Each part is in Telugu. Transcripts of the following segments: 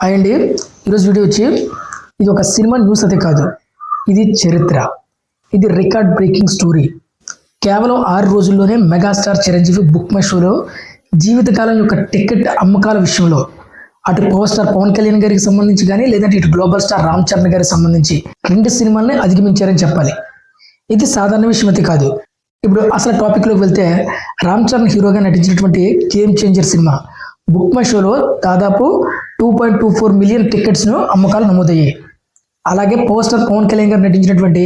అండ్ ఈరోజు వీడియో వచ్చి ఇది ఒక సినిమా న్యూస్ అయితే కాదు, ఇది చరిత్ర. ఇది రికార్డ్ బ్రేకింగ్ స్టోరీ. కేవలం 6 రోజుల్లోనే మెగాస్టార్ చిరంజీవి బుక్ మై షోలో జీవితకాలం యొక్క టికెట్ అమ్మకాల విషయంలో అటు పవర్ స్టార్ పవన్ కళ్యాణ్ గారికి సంబంధించి కానీ లేదంటే ఇటు గ్లోబల్ స్టార్ రామ్ చరణ్ గారికి సంబంధించి 2 సినిమాల్ని అధిగమించారని చెప్పాలి. ఇది సాధారణ విషయం అయితే కాదు. ఇప్పుడు అసలు టాపిక్లోకి వెళ్తే రామ్ చరణ్ హీరోగా నటించినటువంటి game changer cinema book my షోలో దాదాపు 2.24 మిలియన్ టికెట్స్ను అమ్మకాలు నమోదయ్యాయి. అలాగే పవర్ స్టార్ పవన్ కళ్యాణ్ గారు నటించినటువంటి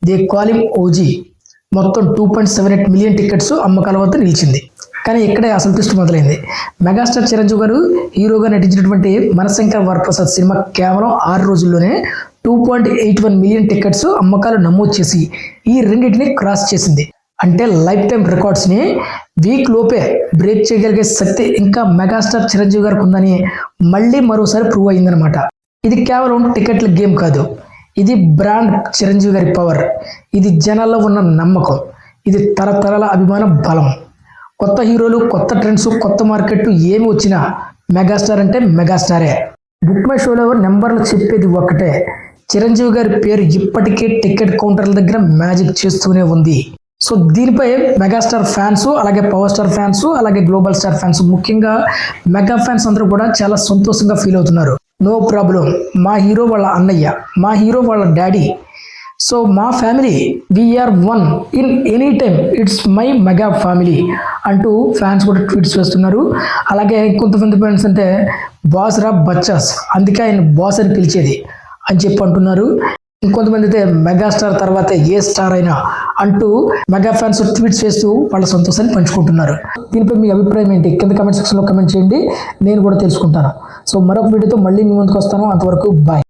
దే కాల్ హిమ్ ఓజీ మొత్తం 2.78 మిలియన్ టికెట్స్ అమ్మకాల వద్ద నిలిచింది. కానీ ఇక్కడే అసలు ట్విస్ట్ మొదలైంది. మెగాస్టార్ చిరంజీవి గారు హీరోగా నటించినటువంటి మనశంకర్ వరప్రసాద్ సినిమా కేవలం 6 రోజుల్లోనే 2.81 మిలియన్ టికెట్స్ అమ్మకాలు నమోదు చేసి ఈ రెండింటిని క్రాస్ చేసింది. అంటే లైఫ్ టైం రికార్డ్స్ని వీక్ లోపే బ్రేక్ చేయగలిగే శక్తి ఇంకా మెగాస్టార్ చిరంజీవి గారికి ఉందని మళ్ళీ మరోసారి ప్రూవ్ అయిందనమాట. ఇది కేవలం టికెట్ల గేమ్ కాదు, ఇది బ్రాండ్ చిరంజీవి గారి పవర్, ఇది జనాల్లో ఉన్న నమ్మకం, ఇది తరతరాల అభిమాన బలం. కొత్త హీరోలు, కొత్త ట్రెండ్స్, కొత్త మార్కెట్ ఏమి వచ్చినా మెగాస్టార్ అంటే మెగాస్టారే. బుక్ మై షోలో నెంబర్లు చెప్పేది ఒక్కటే, చిరంజీవి గారి పేరు ఇప్పటికే టికెట్ కౌంటర్ల దగ్గర మ్యాజిక్ చేస్తూనే ఉంది. సో దీనిపై మెగాస్టార్ ఫ్యాన్స్, అలాగే పవర్ స్టార్ ఫ్యాన్స్, అలాగే గ్లోబల్ స్టార్ ఫ్యాన్స్, ముఖ్యంగా మెగా ఫ్యాన్స్ అందరూ కూడా చాలా సంతోషంగా ఫీల్ అవుతున్నారు. నో ప్రాబ్లం, మా హీరో వాళ్ళ అన్నయ్య, మా హీరో వాళ్ళ డాడీ, సో మా family we are one in any time, it's my mega family అంటూ ఫ్యాన్స్ కూడా ట్వీట్స్ వేస్తున్నారు. అలాగే కొంతమంది ఫ్యాన్స్ అంటే బాస్ రా బచ్చాస్, అందుకే ఆయన బాస్ అని పిలిచేది అని చెప్పి అంటున్నారు. ఇంకొంతమంది అయితే మెగాస్టార్ తర్వాత ఏ స్టార్ అయినా అంటూ మెగా ఫ్యాన్స్ ట్వీట్స్ చేస్తూ వాళ్ళ సంతోషాన్ని పంచుకుంటున్నారు. దీనిపై మీ అభిప్రాయం ఏంటి కింద కామెంట్ సెక్షన్లో కామెంట్ చేయండి, నేను కూడా తెలుసుకుంటాను. సో మరొక వీడియోతో మళ్ళీ మీ ముందుకు వస్తాను. అంతవరకు బాయ్.